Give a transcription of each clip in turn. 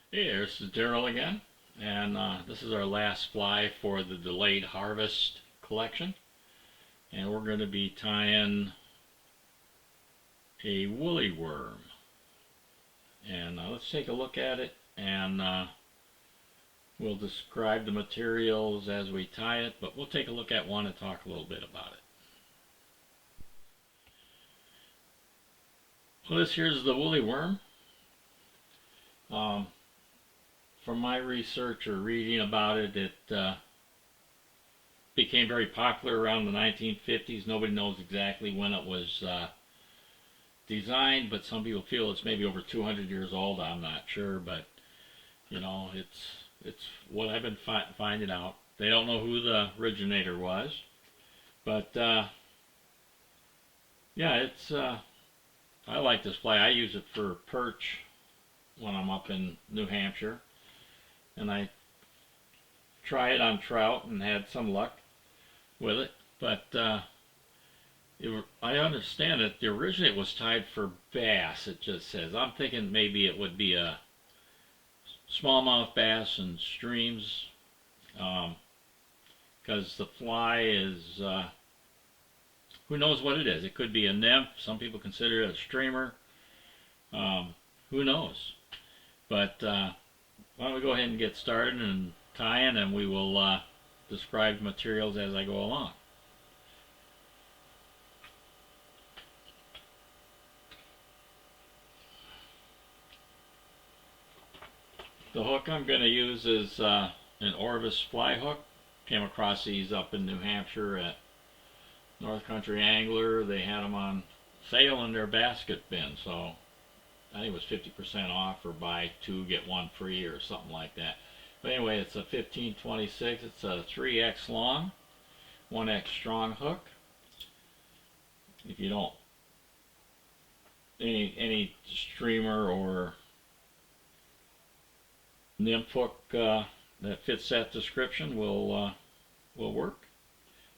Hey, this is Daryl again, and this is our last fly for the delayed harvest collection, and we're going to be tying a woolly worm. And let's take a look at it, and we'll describe the materials as we tie it, but we'll take a look at one and talk a little bit about it. Well, this here's the woolly worm. From my research or reading about it, it became very popular around the 1950s. Nobody knows exactly when it was designed, but some people feel it's maybe over 200 years old. I'm not sure, but you know, it's what I've been finding out. They don't know who the originator was, but yeah, it's I like this fly. I use it for perch when I'm up in New Hampshire, and I try it on trout and had some luck with it. But I understand that the original was tied for bass. It just says. I'm thinking maybe it would be a smallmouth bass in streams, because the fly is who knows what it is. It could be a nymph. Some people consider it a streamer. Who knows? But why don't we go ahead and get started and tying, and we will describe materials as I go along. The hook I'm going to use is an Orvis fly hook. Came across these up in New Hampshire at North Country Angler. They had them on sale in their basket bin, so I think it was 50% off, or buy two get one free or something like that. But anyway, it's a 1526. It's a 3X long, 1X strong hook. If you don't, any streamer or nymph hook that fits that description will work.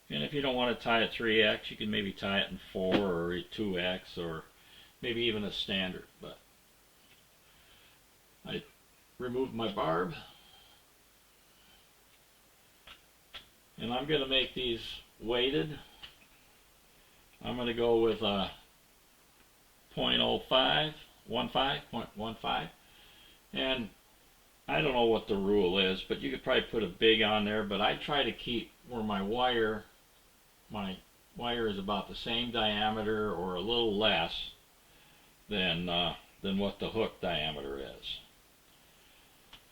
And if you don't want to tie it 3X, you can maybe tie it in 4 or 2X, or maybe even a standard. But I removed my barb, and I'm going to make these weighted. I'm going to go with a 0.05, 0.15, and I don't know what the rule is, but you could probably put a big on there, but I try to keep where my wire is about the same diameter or a little less than what the hook diameter is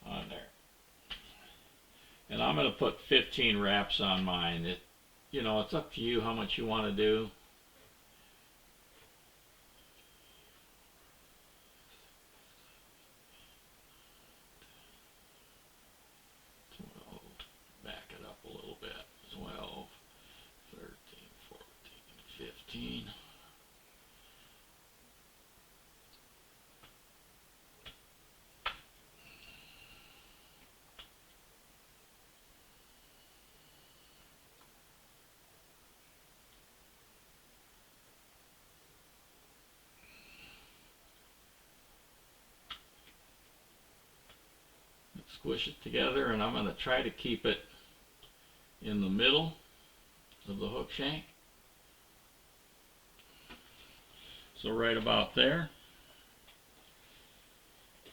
on there. And I'm going to put 15 wraps on mine. It's up to you how much you want to do. Back it up a little bit. 12, 13, 14, 15. Squish it together, and I'm going to try to keep it in the middle of the hook shank. So right about there.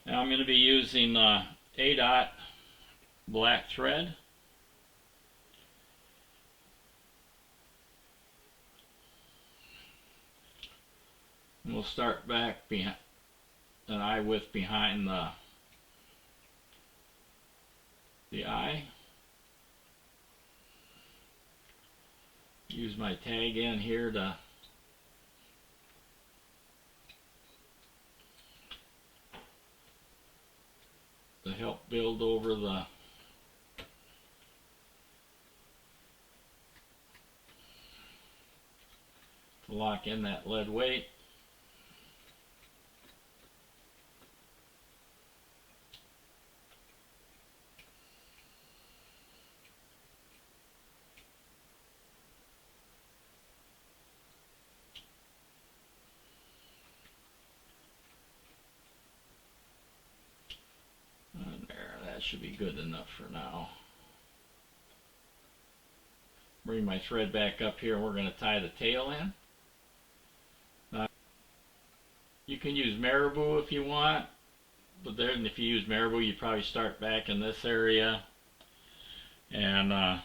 Now I'm going to be using A-dot black thread. And we'll start back behind an eye width behind the eye. Use my tag end here to help build over to lock in that lead weight. should be good enough for now. Bring my thread back up here, and we're going to tie the tail in. Now, you can use marabou if you want, but then if you use marabou, you probably start back in this area, and on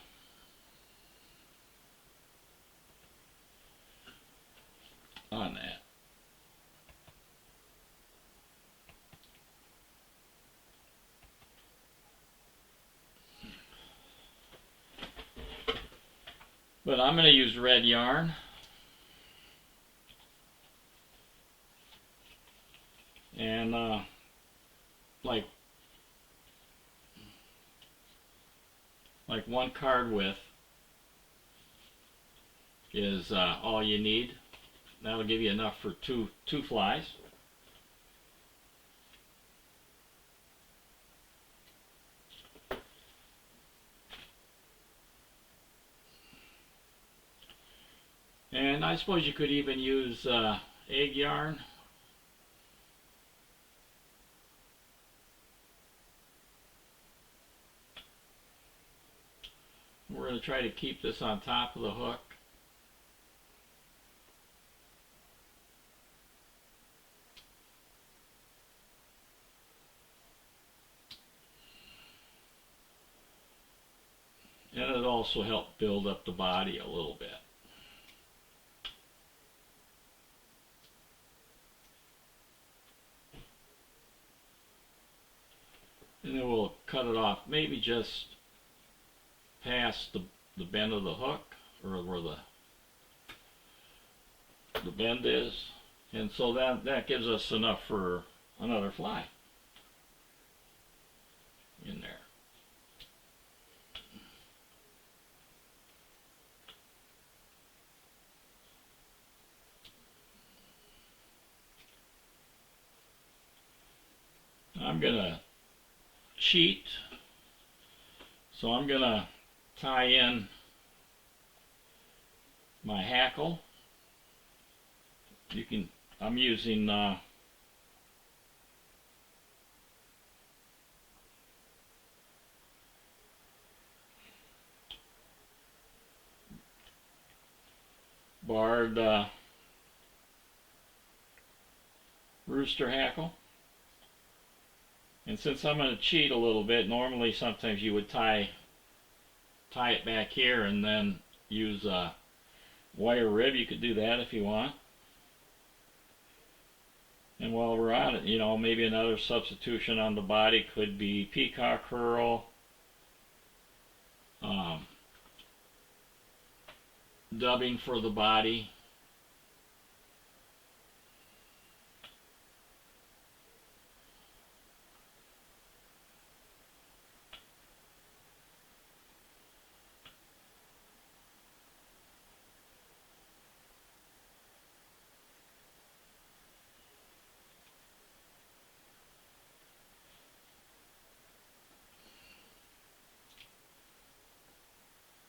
that. But I'm going to use red yarn. And like 1 card width is all you need. That'll give you enough for two flies. And I suppose you could even use egg yarn. We're going to try to keep this on top of the hook. And it also helps build up the body a little bit. And then we'll cut it off, maybe just past the bend of the hook, or where the bend is. And so that gives us enough for another fly in there. I'm going to cheat, so I'm going to tie in my hackle. I'm using barred rooster hackle. And since I'm going to cheat a little bit, normally sometimes you would tie it back here and then use a wire rib. You could do that if you want. And while we're on it, maybe another substitution on the body could be peacock herl, dubbing for the body.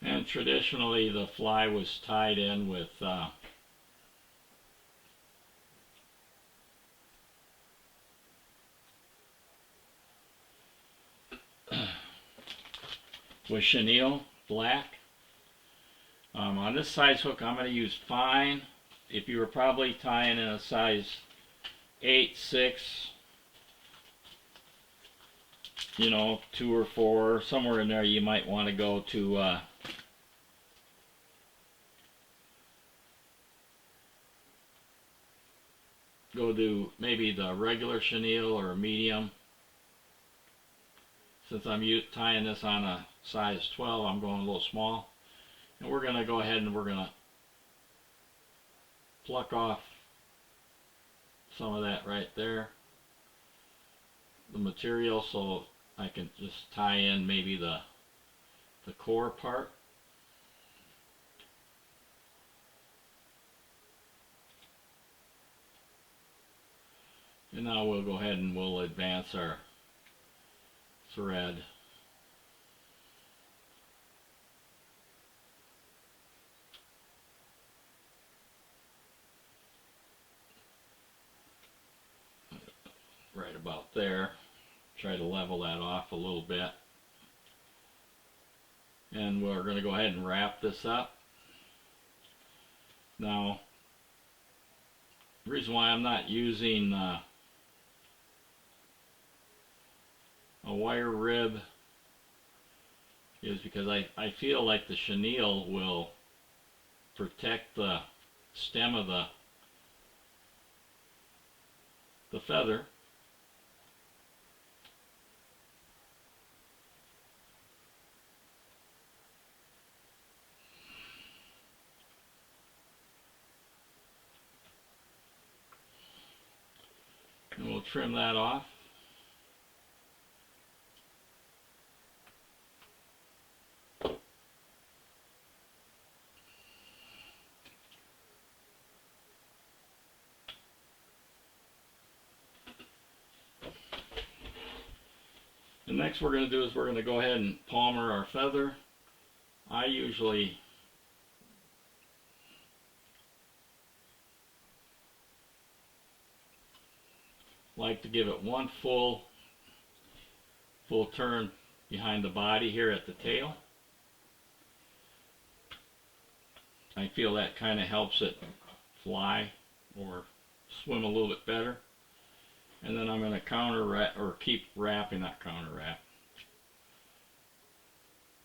And traditionally the fly was tied in with chenille black. On this size hook I'm going to use fine. If you were probably tying in a size 8, 6, 2 or 4, somewhere in there, you might want to go to maybe the regular chenille or a medium. Since I'm tying this on a size 12, I'm going a little small. And we're going to go ahead and we're going to pluck off some of that right there, the material, so I can just tie in maybe the core part. And now we'll go ahead and we'll advance our thread. Right about there. try to level that off a little bit. And we're going to go ahead and wrap this up. Now, the reason why I'm not using a wire rib is because I feel like the chenille will protect the stem of the feather. And we'll trim that off. The next we're going to do is we're going to go ahead and palmer our feather. I usually like to give it one full turn behind the body here at the tail. I feel that kind of helps it fly or swim a little bit better. And then I'm going to counter wrap, or keep wrapping, not counter wrap.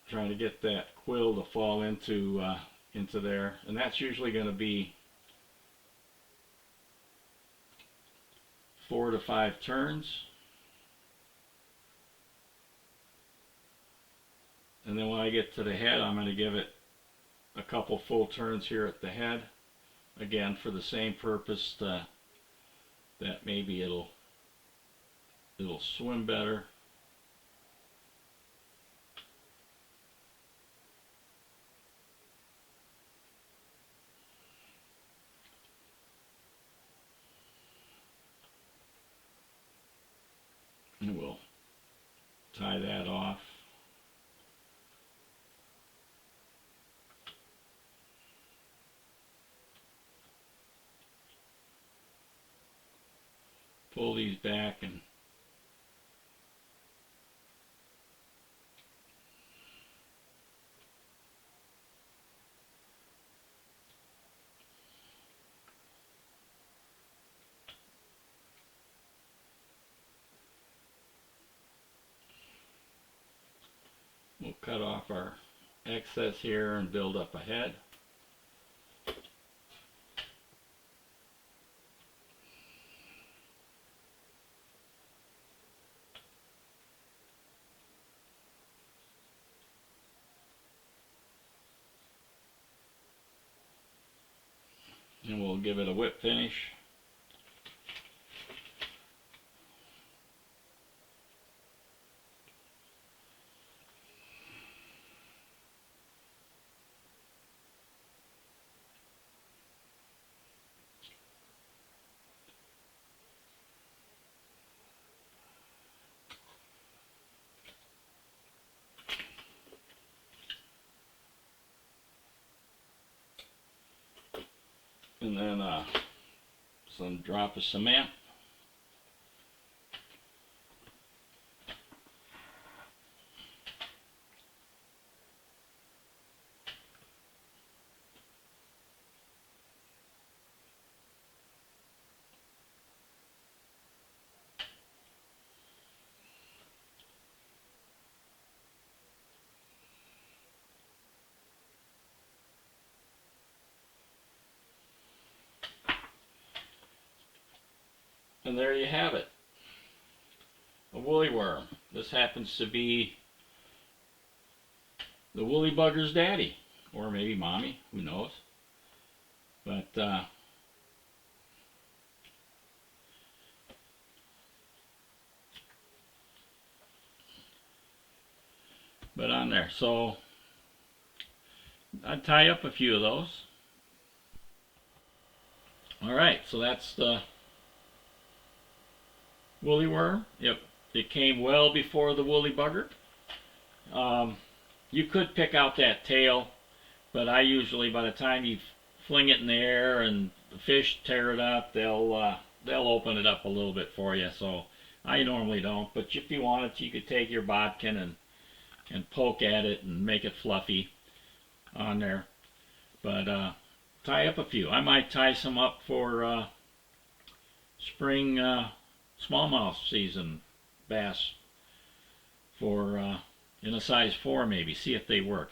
Trying to get that quill to fall into there, and that's usually going to be 4 to 5 turns. And then when I get to the head, I'm going to give it a couple full turns here at the head, again for the same purpose, that maybe it'll swim better. And we'll tie that off. Pull these back and we'll cut off our excess here and build up a head. And we'll give it a whip finish. And then some drop of cement. And there you have it, a woolly worm. This happens to be the woolly bugger's daddy, or maybe mommy, who knows. But on there, so I'd tie up a few of those. Alright, so that's the woolly worm. Yep, it came well before the woolly bugger. You could pick out that tail, but I usually, by the time you fling it in the air and the fish tear it up, they'll open it up a little bit for you. So I normally don't, but if you wanted to, you could take your bodkin and poke at it and make it fluffy on there. But tie up a few. I might tie some up for spring smallmouth season bass for in a size 4 maybe. See if they work.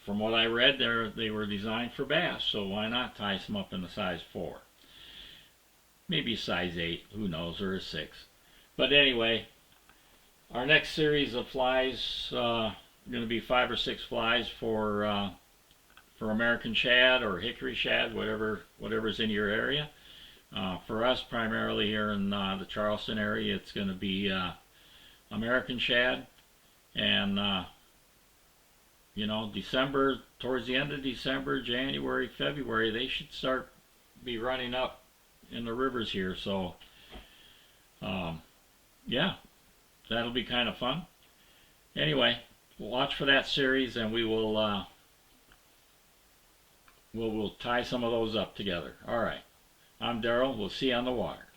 From what I read, they were designed for bass, so why not tie some up in a size 4? Maybe a size 8, who knows, or a 6. But anyway, our next series of flies going to be 5 or 6 flies for American shad or hickory shad, whatever's in your area. For us, primarily here in the Charleston area, it's going to be American shad, and you know, December, towards the end of December, January, February, they should start be running up in the rivers here. So yeah, that'll be kind of fun. Anyway, watch for that series, and we'll tie some of those up together. All right, I'm Daryl. We'll see you on the water.